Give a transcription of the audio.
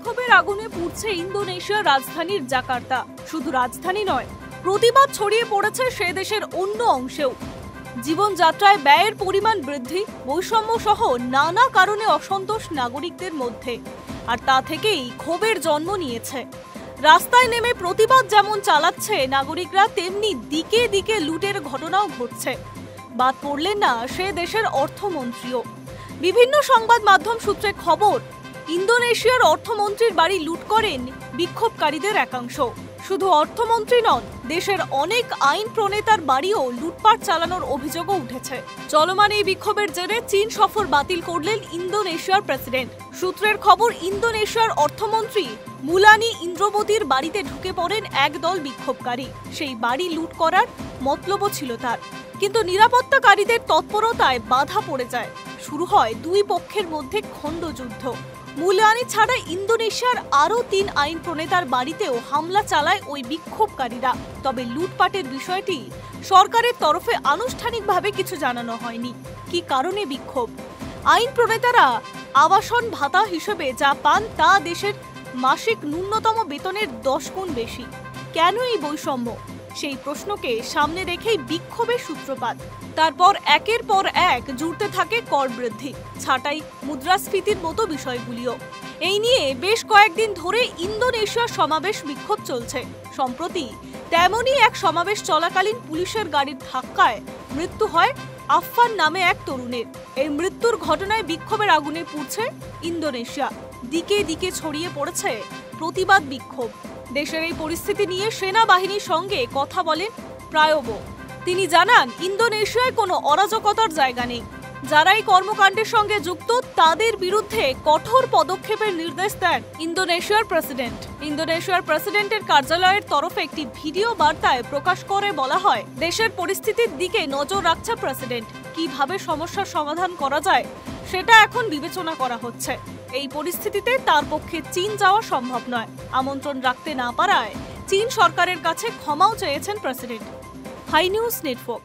বিক্ষোভের আগুনে পুড়ছে ইন্দোনেশিয়ার রাজধানীর জাকার্তা। শুধু রাজধানী নয়, প্রতিবাদ ছড়িয়ে পড়েছে সে দেশের অন্য অংশেও। জীবনযাত্রায় ব্যয়ের পরিমাণ বৃদ্ধি, বৈষম্য সহ নানা কারণে অসন্তোষ নাগরিকদের মধ্যে, আর তা থেকেই ক্ষোভের জন্ম নিয়েছে। রাস্তায় নেমে প্রতিবাদ যেমন চালাচ্ছে নাগরিকরা, তেমনি দিকে দিকে লুটের ঘটনাও ঘটছে। বাদ পড়লেন না সে দেশের অর্থমন্ত্রীও। বিভিন্ন সংবাদ মাধ্যম সূত্রে খবর, ইন্দোনেশিয়ার অর্থমন্ত্রীর বাড়ি লুট করেন বিক্ষোভকারীদের একাংশ। শুধু অর্থমন্ত্রী নন, দেশের অনেক আইন প্রণেতার বাড়িও লুটপাট চালানোর অভিযোগও উঠেছে। চলমান এই বিক্ষোভের জেরে চীন সফর বাতিল করলেন ইন্দোনেশিয়ার প্রেসিডেন্ট। সূত্রের খবর, ইন্দোনেশিয়ার অর্থমন্ত্রী মুলানি ইন্দ্রবতীর বাড়িতে ঢুকে পড়েন একদল বিক্ষোভকারী। সেই বাড়ি লুট করার মতলবও ছিল তার, কিন্তু নিরাপত্তাকারীদের তৎপরতায় বাধা পড়ে যায়। শুরু হয় দুই পক্ষের মধ্যে খণ্ডযুদ্ধ। মুলানি ছাড়া ইন্দোনেশিয়ার আরও ৩ আইন প্রণেতার বাড়িতেও হামলা চালায় ওই বিক্ষোভকারীরা। তবে লুটপাটের বিষয়টি সরকারের তরফে আনুষ্ঠানিকভাবে কিছু জানানো হয়নি। কি কারণে বিক্ষোভ? আইন প্রণেতারা আবাসন ভাতা হিসেবে যা পান তা দেশের মাসিক ন্যূনতম বেতনের 10 গুণ বেশি। কেন এই বৈষম্য? সেই প্রশ্নকে সামনে রেখেই বিক্ষোভের সূত্রপাত। তারপর একের পর এক জুড়তে থাকে কর বৃদ্ধি, ছাঁটাই, মুদ্রাস্ফীতির মতো বিষয়গুলিও। এই নিয়ে বেশ কয়েকদিন ধরে ইন্দোনেশিয়ার সমাবেশ বিক্ষোভ চলছে। সম্প্রতি তেমনই এক সমাবেশ চলাকালীন পুলিশের গাড়ির ধাক্কায় মৃত্যু হয় আফফান নামে এক তরুণের। এই মৃত্যুর ঘটনায় বিক্ষোভের আগুনে পুড়ছে ইন্দোনেশিয়া। দিকে দিকে ছড়িয়ে পড়েছে প্রতিবাদ বিক্ষোভ। দেশের এই পরিস্থিতি নিয়ে সেনাবাহিনীর সঙ্গে কথা বলেন প্রায়োবো। তিনি জানান, ইন্দোনেশিয়ায় কোনো অরাজকতার জায়গা নেই। যারা এই কর্মকাণ্ডের সঙ্গে যুক্ত তাদের বিরুদ্ধে কঠোর পদক্ষেপের নির্দেশ দেন ইন্দোনেশিয়ার প্রেসিডেন্ট। ইন্দোনেশিয়ার প্রেসিডেন্টের কার্যালয়ের তরফে একটি ভিডিও বার্তায় প্রকাশ করে বলা হয়, দেশের পরিস্থিতির দিকে নজর রাখছে প্রেসিডেন্ট। কিভাবে সমস্যার সমাধান করা যায় সেটা এখন বিবেচনা করা হচ্ছে। এই পরিস্থিতিতে তার পক্ষে চীন যাওয়া সম্ভব নয়। আমন্ত্রণ রাখতে না পারায় চীন সরকারের কাছে ক্ষমাও চেয়েছেন প্রেসিডেন্ট। High news network.